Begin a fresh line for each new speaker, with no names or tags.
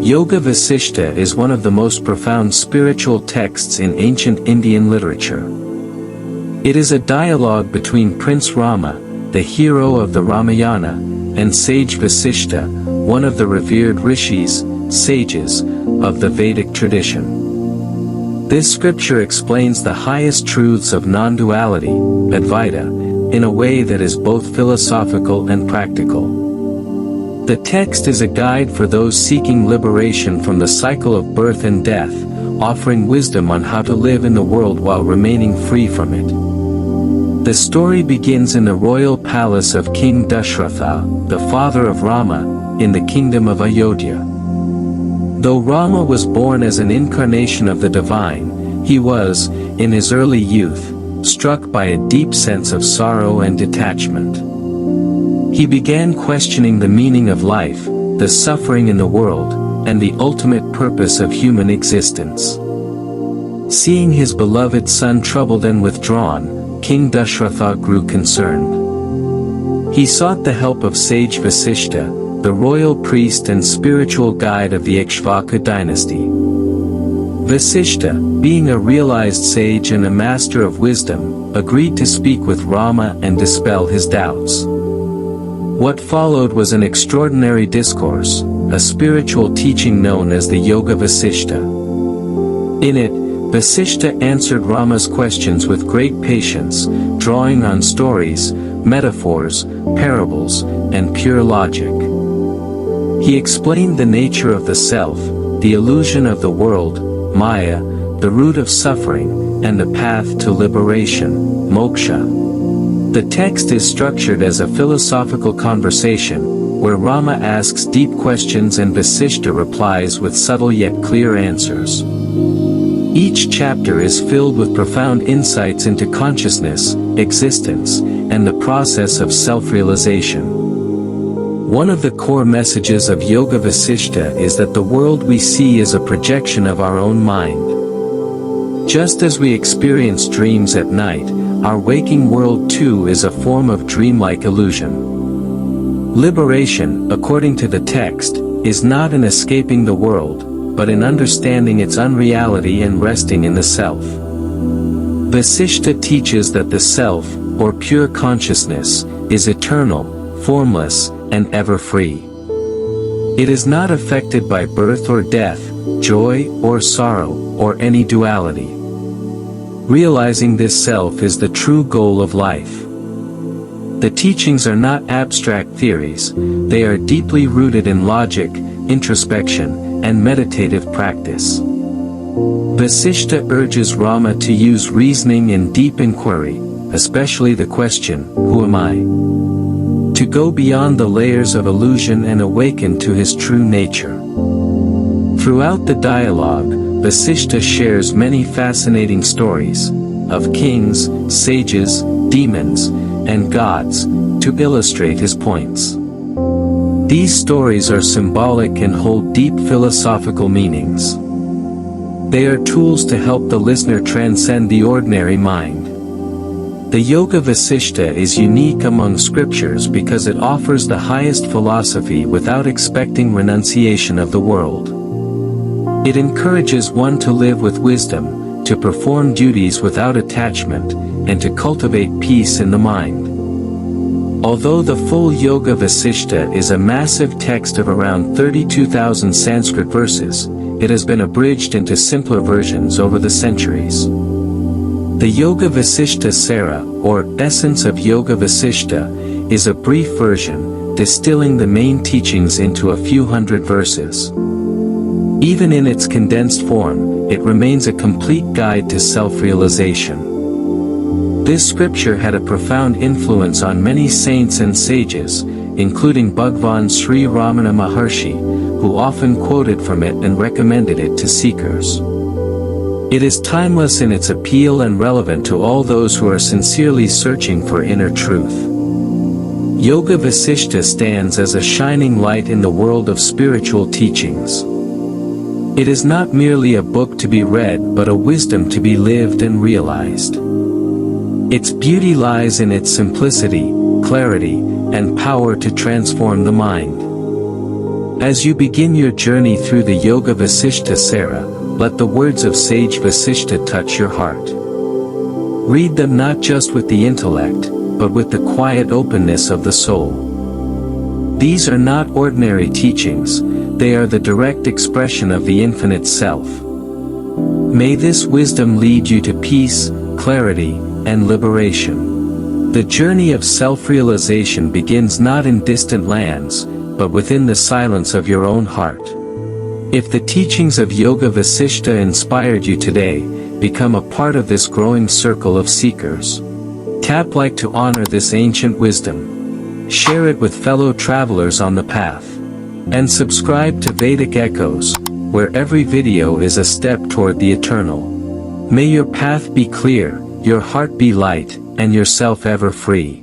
Yoga Vasishta is one of the most profound spiritual texts in ancient Indian literature. It is a dialogue between Prince Rama, the hero of the Ramayana, and sage Vasishta, one of the revered rishis, sages, of the Vedic tradition. This scripture explains the highest truths of non-duality, Advaita, in a way that is both philosophical and practical. The text is a guide for those seeking liberation from the cycle of birth and death, offering wisdom on how to live in the world while remaining free from it. The story begins in the royal palace of King Dashratha, the father of Rama, in the kingdom of Ayodhya. Though Rama was born as an incarnation of the divine, he was, in his early youth, struck by a deep sense of sorrow and detachment. He began questioning the meaning of life, the suffering in the world, and the ultimate purpose of human existence. Seeing his beloved son troubled and withdrawn, King Dashratha grew concerned. He sought the help of sage Vasishta, the royal priest and spiritual guide of the Ikshvaka dynasty. Vasishta, being a realized sage and a master of wisdom, agreed to speak with Rama and dispel his doubts. What followed was an extraordinary discourse, a spiritual teaching known as the Yoga Vasishta. In it, Vasishta answered Rama's questions with great patience, drawing on stories, metaphors, parables, and pure logic. He explained the nature of the self, the illusion of the world, Maya, the root of suffering, and the path to liberation, moksha. The text is structured as a philosophical conversation, where Rama asks deep questions and Vasishta replies with subtle yet clear answers. Each chapter is filled with profound insights into consciousness, existence, and the process of self-realization. One of the core messages of Yoga Vasishta is that the world we see is a projection of our own mind. Just as we experience dreams at night, our waking world too is a form of dreamlike illusion. Liberation, according to the text, is not in escaping the world, but in understanding its unreality and resting in the self. Vasishta teaches that the self, or pure consciousness, is eternal, formless, and ever free. It is not affected by birth or death, joy or sorrow, or any duality. Realizing this self is the true goal of life. The teachings are not abstract theories, they are deeply rooted in logic, introspection, and meditative practice. Vasishta urges Rama to use reasoning and deep inquiry, especially the question, "Who am I?" to go beyond the layers of illusion and awaken to his true nature. Throughout the dialogue, Vasishta shares many fascinating stories, of kings, sages, demons, and gods, to illustrate his points. These stories are symbolic and hold deep philosophical meanings. They are tools to help the listener transcend the ordinary mind. The Yoga Vasishta is unique among scriptures because it offers the highest philosophy without expecting renunciation of the world. It encourages one to live with wisdom, to perform duties without attachment, and to cultivate peace in the mind. Although the full Yoga Vasishta is a massive text of around 32,000 Sanskrit verses, it has been abridged into simpler versions over the centuries. The Yoga Vasishta Sara, or Essence of Yoga Vasishta, is a brief version, distilling the main teachings into a few hundred verses. Even in its condensed form, it remains a complete guide to self-realization. This scripture had a profound influence on many saints and sages, including Bhagwan Sri Ramana Maharshi, who often quoted from it and recommended it to seekers. It is timeless in its appeal and relevant to all those who are sincerely searching for inner truth. Yoga Vasishta stands as a shining light in the world of spiritual teachings. It is not merely a book to be read but a wisdom to be lived and realized. Its beauty lies in its simplicity, clarity, and power to transform the mind. As you begin your journey through the Yoga Vasishta Sara, let the words of sage Vasishta touch your heart. Read them not just with the intellect, but with the quiet openness of the soul. These are not ordinary teachings, they are the direct expression of the infinite self. May this wisdom lead you to peace, clarity, and liberation. The journey of self-realization begins not in distant lands, but within the silence of your own heart. If the teachings of Yoga Vasishta inspired you today, become a part of this growing circle of seekers. Tap like to honor this ancient wisdom. Share it with fellow travelers on the path. And subscribe to Vedic Echoes, where every video is a step toward the eternal. May your path be clear, your heart be light, and yourself ever free.